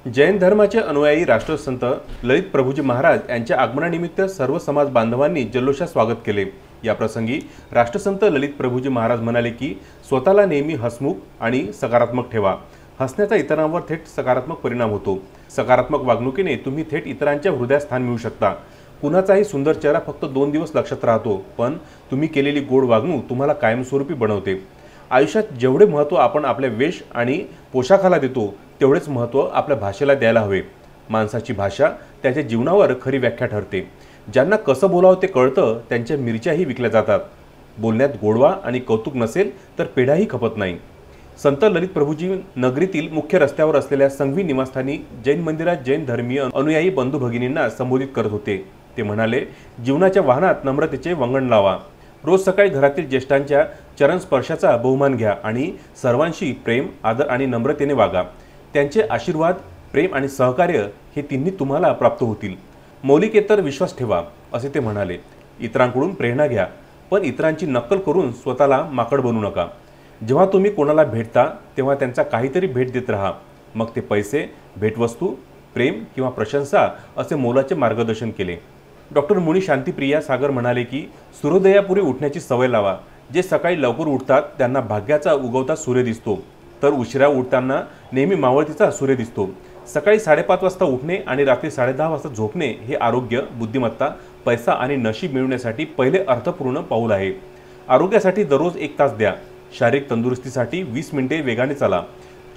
जैन धर्माचे अनुयायी राष्ट्रसंत ललित प्रभूजी महाराज यांच्या आगमनानिमित्त सर्व समाज बांधवांनी जल्लोषात स्वागत केले। या प्रसंगी राष्ट्रसंत ललित प्रभूजी महाराज म्हणाले की स्वतःला नेहमी हसमुख आणि सकारात्मक ठेवा। हसण्याचा इतरांवर थेट सकारात्मक परिणाम होतो। सकारात्मक वागणुकीने तुम्ही थेट इतरांच्या हृदयात स्थान मिळवू शकता। कुणाचाही सुंदर चेहरा फक्त 2 दिवस लक्षात राहतो, पण तुम्ही केलेली गोड वागणूक तुम्हाला कायमस्वरूपी बनवते। आयुष्यात जेवढे महत्त्व आपण आपल्या वेश आणि पोशाखाला देतो, तेवढेच महत्त्व आपल्या भाषेला द्यायला हवे। माणसाची भाषा त्याच्या जीवनावर खरी व्याख्या ठरते। ज्यांना कसं बोलावं ते कळतं, त्यांच्या मिरच्याही विकल्या जातात। बोलण्यात गोडवा आणि कौतुक नसेल तर पेढाही खपत नाही। संत ललित प्रभूजी नगरीतील मुख्य रस्त्यावर असलेल्या संघवी निवासस्थानी जैन मंदिरात जैन धर्मीय अनुयायी बंधू भगिनींना संबोधित करत होते। ते म्हणाले, जीवनाच्या वाहनात नम्रतेचे वंगण लावा। रोज सकाळी घरातील ज्येष्ठांच्या चरण स्पर्शाचा बहुमान घ्या आणि सर्वांशी प्रेम, आदर आणि नम्रतेने वागा। त्यांचे आशीर्वाद, प्रेम आणि सहकार्य हे तिन्ही तुम्हाला प्राप्त होतील। मौलिकेतर विश्वास ठेवा, असे ते म्हणाले। इतरांकडून प्रेरणा घ्या, पण इतरांची नक्कल करून स्वतःला माकड बनवू नका। जेव्हा तुम्ही कोणाला भेटता तेव्हा त्यांचा काहीतरी भेट देत राहा, मग ते पैसे, भेटवस्तू, प्रेम किंवा प्रशंसा असे मोलाचे मार्गदर्शन केले। डॉक्टर मुनी शांतिप्रिया सागर म्हणाले की सूर्योदयापूर्वी उठण्याची सवय लावा। जे सकाळी लवकर उठतात त्यांना भाग्याचा उगवता सूर्य दिसतो, तर उशिरा उठताना नेहमी मावळतीचा सूर्य दिसतो। सकाळी 5:30 वाजता उठणे आणि रात्री 10:30 वाजता झोपणे हे आरोग्य, बुद्धिमत्ता, पैसा आणि नशीब मिळवण्यासाठी पहिले अर्थपूर्ण पाऊल आहे। आरोग्यासाठी दररोज 1 तास द्या। शारीरिक तंदुरुस्तीसाठी 20 मिनिटे वेगाने चाला।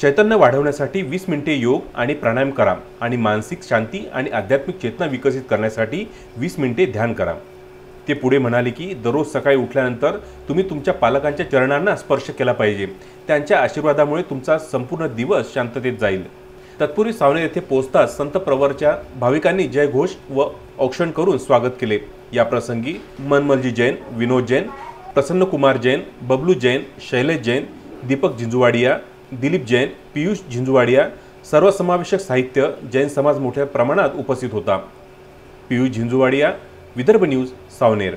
चैतन्य वाढवण्यासाठी 20 मिनिटे योग आणि प्राणायाम करा आणि मानसिक शांती आणि आध्यात्मिक चेतना विकसित करण्यासाठी 20 मिनिटे ध्यान करा। ते पुढे म्हणाले की दररोज सकाळी उठल्यानंतर तुम्ही तुमच्या पालकांच्या चरणांना स्पर्श केला पाहिजे। त्यांच्या आशीर्वादामुळे तुमचा संपूर्ण दिवस शांततेत जाईल। तत्पूर्वी सावनेर येथे पोहोचताच संत प्रवरच्या भाविकांनी जयघोष व औक्षण करून स्वागत केले। या प्रसंगी मनमलजी जैन, विनोद जैन, प्रसन्न कुमार जैन, बबलू जैन, शैलेश जैन, दीपक झिंझुवाडिया, दिलीप जैन, पीयूष झिंझुवाडिया, सर्वसमावेशक साहित्य जैन समाज मोठ्या प्रमाणात उपस्थित होता। पीयूष झिंझुवाडिया, विदर्भ न्यूज, सावनेर।